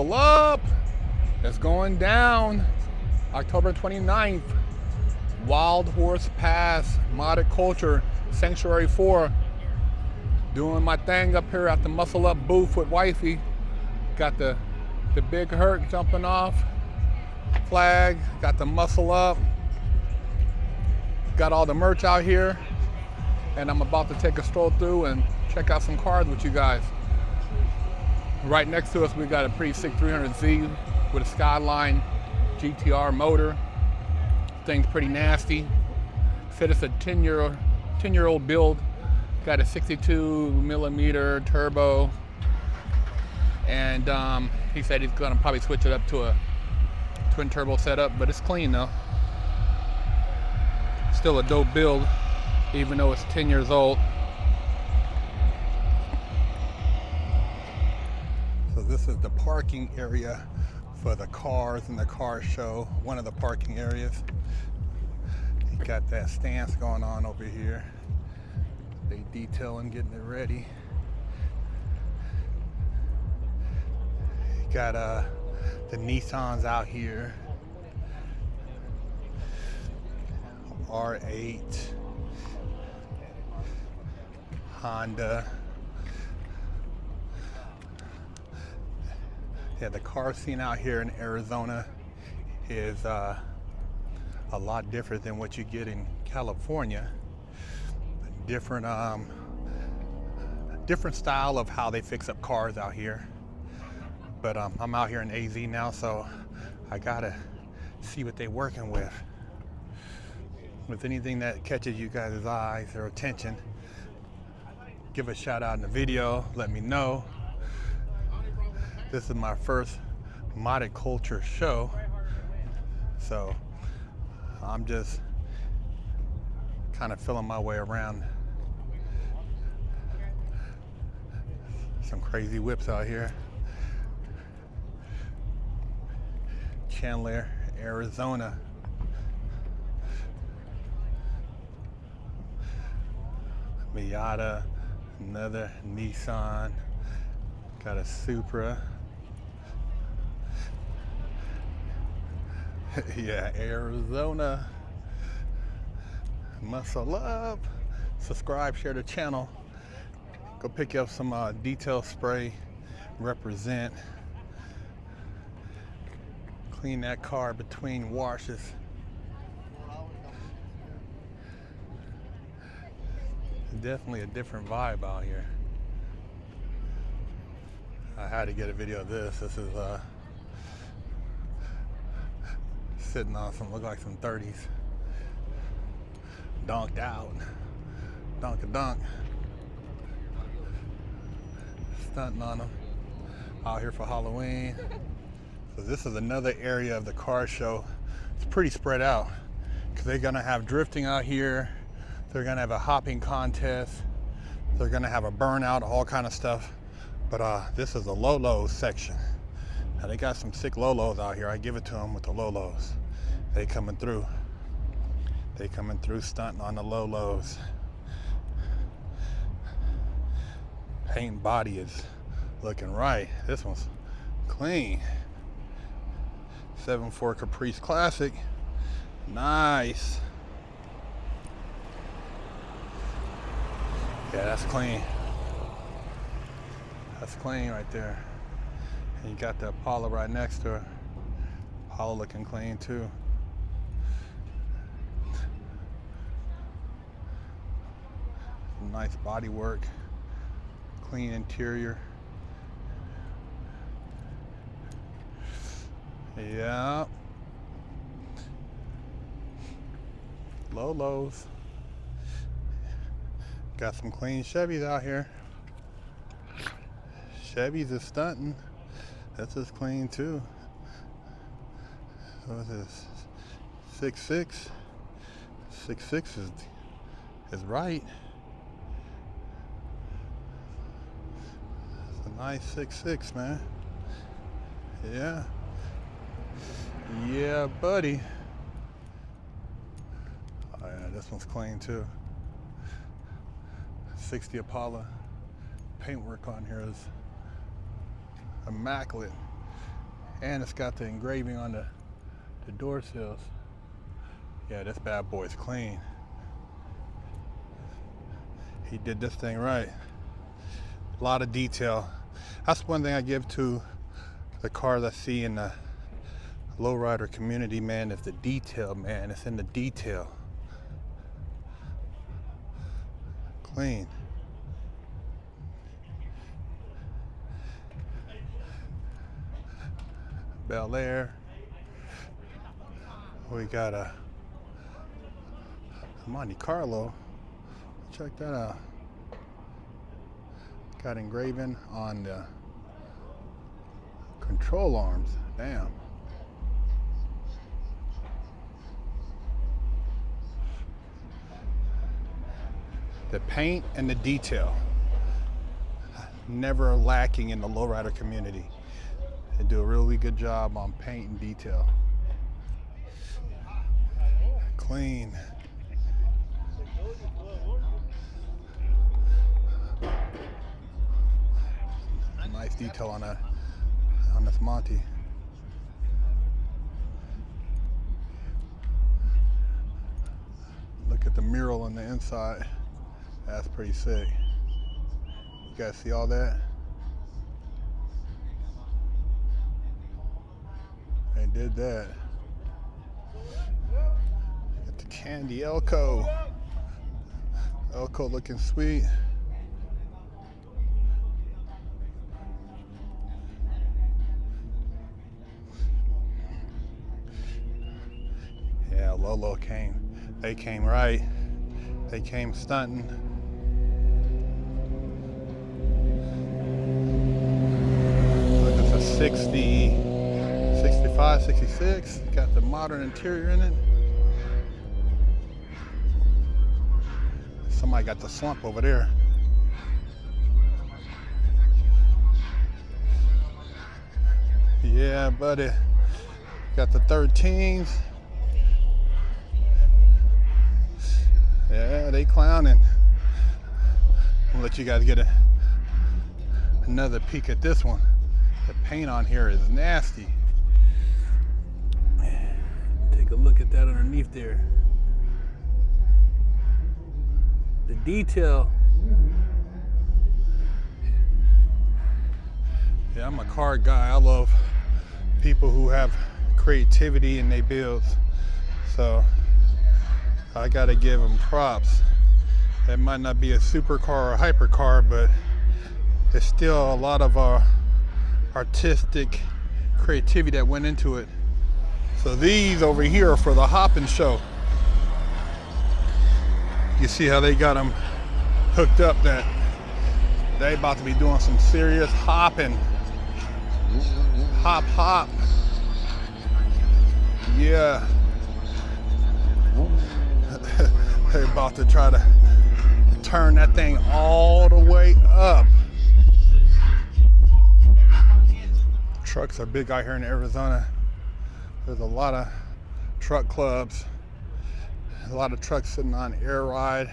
Muscleup is going down October 29th. Wild Horse Pass, Modded Culture, Sanctuary 4. Doing my thing up here at the Muscleup booth with wifey. Got the big Herc jumping off. Flag, got the Muscleup. Got all the merch out here. And I'm about to take a stroll through and check out some cars with you guys. Right next to us, we got a pretty sick 300Z with a Skyline GTR motor. Thing's pretty nasty. Said it's a 10-year-old build. Got a 62mm turbo. And he said he's gonna probably switch it up to a twin turbo setup, but it's clean though. Still a dope build, even though it's 10 years old. So this is the parking area for the cars in the car show. One of the parking areas. You got that stance going on over here. They detailing, getting it ready. You got the Nissans out here. R8, Honda. Yeah, the car scene out here in Arizona is a lot different than what you get in California. Different style of how they fix up cars out here. But I'm out here in AZ now, so I gotta see what they're working with. With anything that catches you guys' eyes or attention, give a shout out in the video, let me know. This is my first Modded Culture show, so I'm just kind of feeling my way around. Some crazy whips out here. Chandler, Arizona. Miata, another Nissan. Got a Supra. Yeah, Arizona. Muscleup. Subscribe, share the channel. Go pick up some detail spray. Represent. Clean that car between washes. Definitely a different vibe out here. I had to get a video of this. This is sitting on some, look like some 30s. Donked out. Dunk. Stunting on them. Out here for Halloween. So this is another area of the car show. It's pretty spread out because they're gonna have drifting out here. They're gonna have a hopping contest. They're gonna have a burnout, all kind of stuff. But this is the Lolos section. Now they got some sick Lolos out here. I give it to them with the Lolos. They coming through. They coming through stunting on the Lolos. Paint and body is looking right. This one's clean. 7.4 Caprice Classic. Nice. Yeah, that's clean. That's clean right there. And you got the Apollo right next to her. Apollo looking clean too. Nice body work. Clean interior. Yeah. Lolos. Got some clean Chevys out here. Chevys is stunting. That's just clean too. What is this? 6.6. 6.6 is right. It's a nice 6.6, man. Yeah. Yeah, buddy. Oh yeah, this one's clean too. 60 Apollo. Paintwork on here is immaculate. And it's got the engraving on the door sills. Yeah, this bad boy's clean. He did this thing right. A lot of detail. That's one thing I give to the cars I see in the lowrider community, man, is the detail, man. It's in the detail. Clean. Bel Air. We got a Monte Carlo. Check that out. Got engraving on the control arms. Damn. The paint and the detail, never lacking in the lowrider community. They do a really good job on paint and detail. Clean. Nice detail on that, on this Monte. Look at the mural on the inside. That's pretty sick. You guys see all that? They did that. Got the candy Elko. Elko looking sweet. Yeah, Lolo came. They came right. They came stunting. Look, it's a 60, 65, 66. Got the modern interior in it. Somebody got the slump over there. Yeah, buddy. Got the 13s. Yeah, they clowning. I'll let you guys get another peek at this one. The paint on here is nasty. Take a look at that underneath there. The detail. Yeah, I'm a car guy. I love people who have creativity in their builds. So I gotta give them props. It might not be a supercar or a hypercar, but it's still a lot of artistic creativity that went into it. So these over here are for the hopping show. You see how they got them hooked up, that they about to be doing some serious hopping. Hop, hop. Yeah. They're about to try to turn that thing all the way up. Trucks are big out here in Arizona. There's a lot of truck clubs. A lot of trucks sitting on air ride.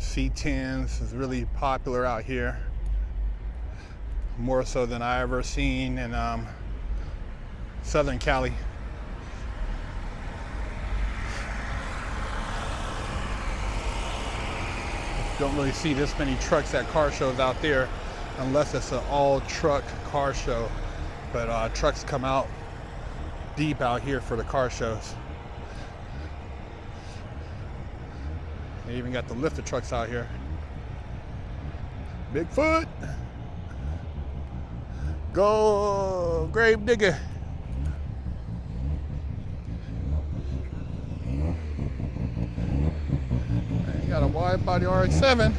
C10s is really popular out here. More so than I ever seen in Southern Cali. Don't really see this many trucks at car shows out there unless it's an all truck car show. But trucks come out deep out here for the car shows. They even got the lifter trucks out here. Bigfoot! Go, grave digger! Got a wide body RX-7.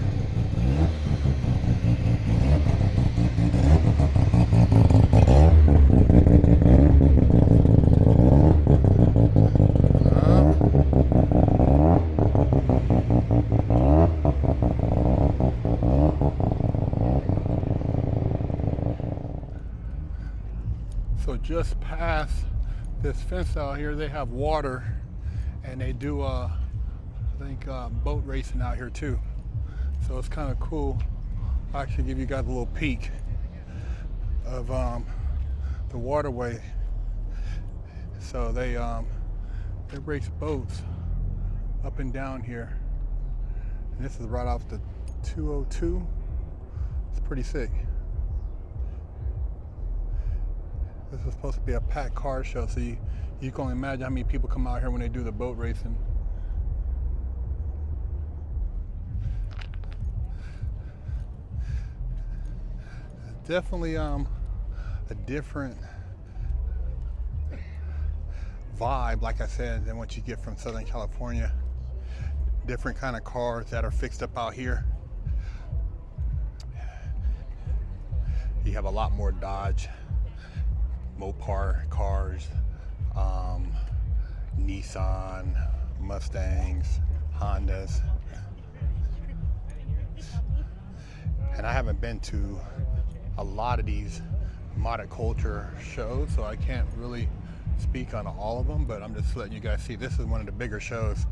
So just past this fence out here, they have water, and they do I think boat racing out here too. So it's kind of cool. I'll actually give you guys a little peek of the the waterway. So they race boats up and down here. And this is right off the 202. It's pretty sick. This is supposed to be a packed car show, so you can only imagine how many people come out here when they do the boat racing. Definitely a different vibe, like I said, than what you get from Southern California. Different kind of cars that are fixed up out here. You have a lot more Dodge, Mopar cars, Nissan, Mustangs, Hondas. And I haven't been to a lot of these modded culture shows, so I can't really speak on all of them, but I'm just letting you guys see this is one of the bigger shows,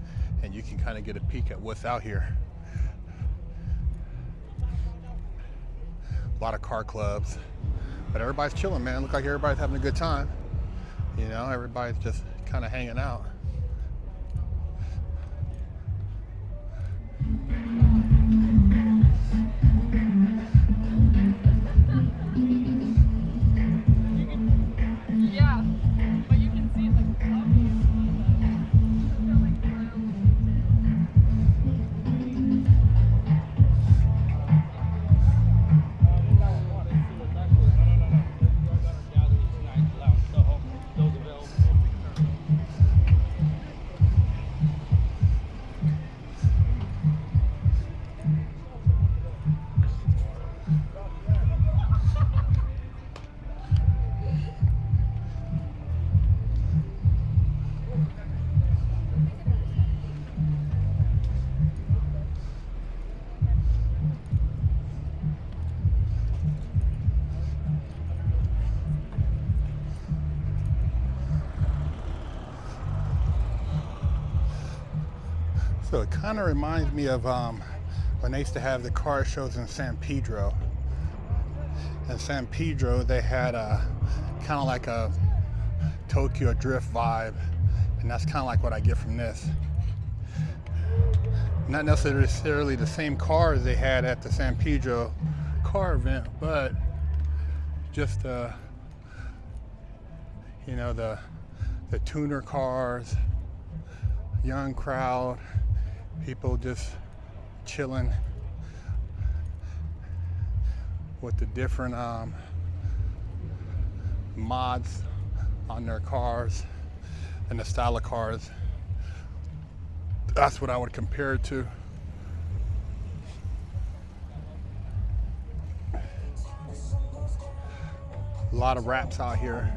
and you can kind of get a peek at what's out here. A lot of car clubs, but everybody's chilling, man. Look like everybody's having a good time. You know, everybody's just kind of hanging out. So it kind of reminds me of when they used to have the car shows in San Pedro. In San Pedro, they had kind of like a Tokyo Drift vibe, and that's kind of like what I get from this. Not necessarily the same cars they had at the San Pedro car event, but just you know, the tuner cars, young crowd, people just chilling with the different mods on their cars and the style of cars. That's what I would compare it to. A lot of wraps out here.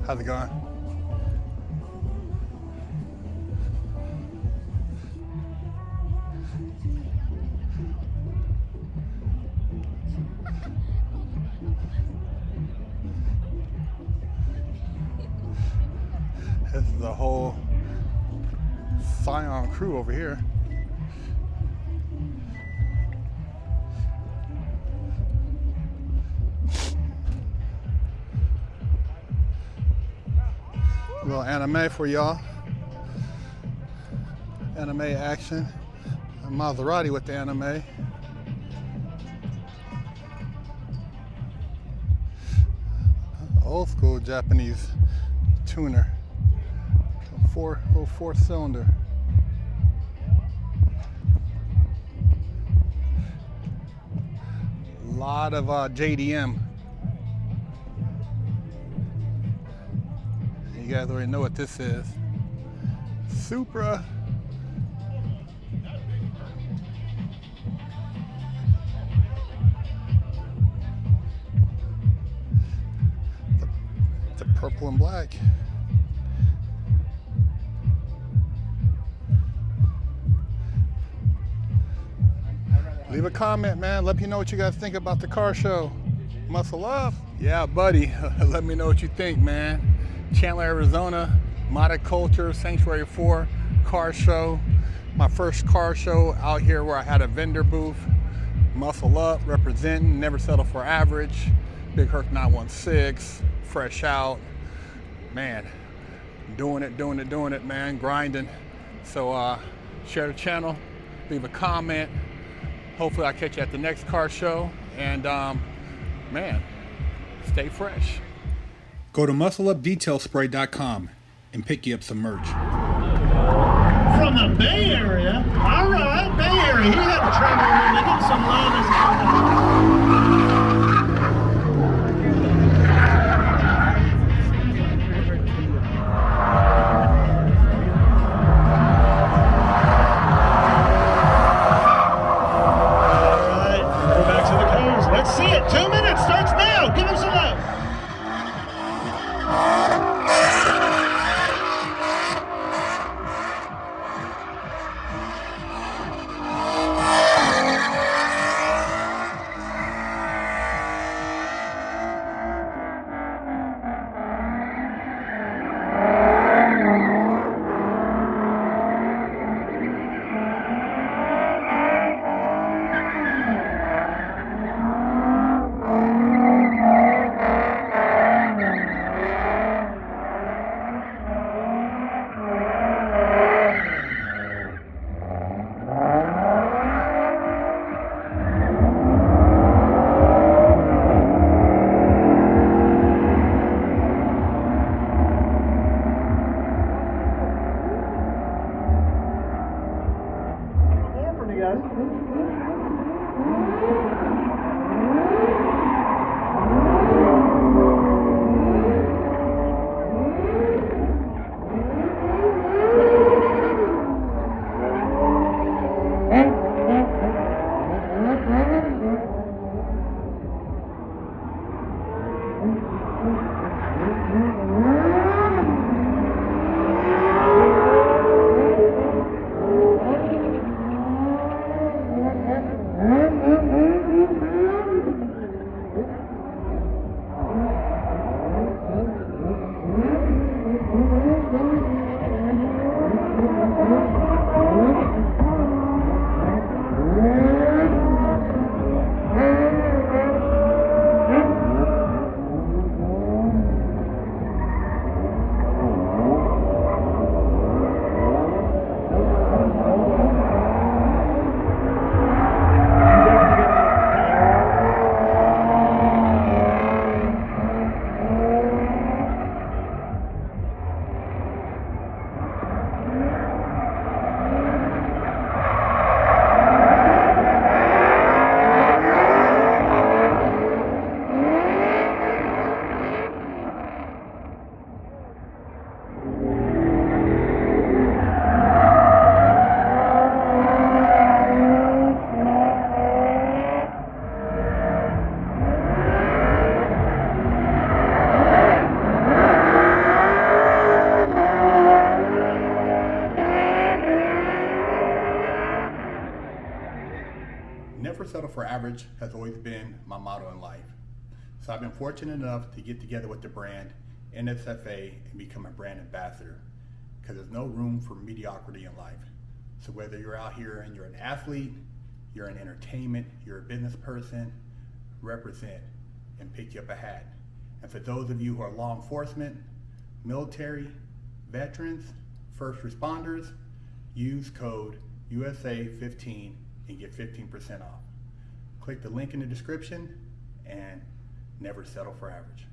How's it going? This is the whole Scion crew over here. A little anime for y'all. Anime action. A Maserati with the anime. Old school Japanese tuner. Four cylinder. A lot of JDM. You guys already know what this is. Supra. The purple and black. Leave a comment, man. Let me know what you guys think about the car show. Muscle up. Yeah, buddy. Let me know what you think, man. Chandler, Arizona. Monoculture Sanctuary 4 car show. My first car show out here where I had a vendor booth. Muscle Up, representing, never settle for average. Big Herc 916, fresh out. Man, doing it, man, grinding. So share the channel, leave a comment. Hopefully I'll catch you at the next car show. And man, stay fresh. Go to muscleupdetailspray.com and pick you up some merch. From the Bay Area. All right, Bay Area. He had to travel a little bit. Give him some love as all right, go back to the cars. Let's see it. 2 minutes starts now. Give him some love. Never settle for average has always been my motto in life. So I've been fortunate enough to get together with the brand NSFA and become a brand ambassador, because there's no room for mediocrity in life. So whether you're out here and you're an athlete, you're in entertainment, you're a business person, represent and pick you up a hat. And for those of you who are law enforcement, military, veterans, first responders, use code USA15 and get 15% off. Click the link in the description and never settle for average.